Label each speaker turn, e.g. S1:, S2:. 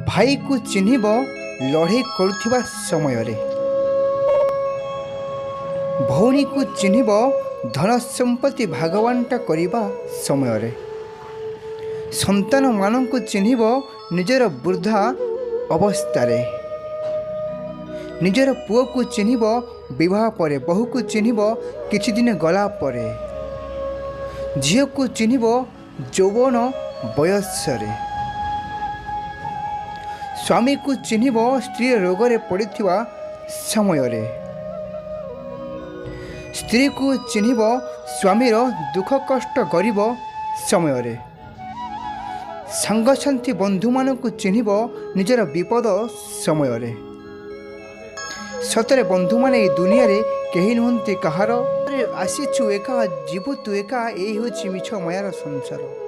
S1: भाई को चिन्हिब लड़े करुवा समय रे, भौणी को चिन्हिब धन संपत्ति भागवांटा करिबा समय रे, संतान मान को चिन्हिब निजर वृद्धा अवस्था, निजर पुओ को चिन्हिब विवाह परे, बहु को चिन्हिब किछि दिन गला परे, झील को चिन्हिब यौवन बयस रे, स्वामी को चिन्हिब स्त्री रोग रे पड़िथिबा समय रे, स्त्री को चिन्हिब स्वामीर दुख कष्ट गरीब समय रे, सांगसाथी बंधु मान को चिन्हिब निजर विपद समय रे। सतरे बंधु माने ए दुनिया रे केही नुहंती कहार, आसीछु एका जीवु तु एका, एही होछि मिछ मायार संसार।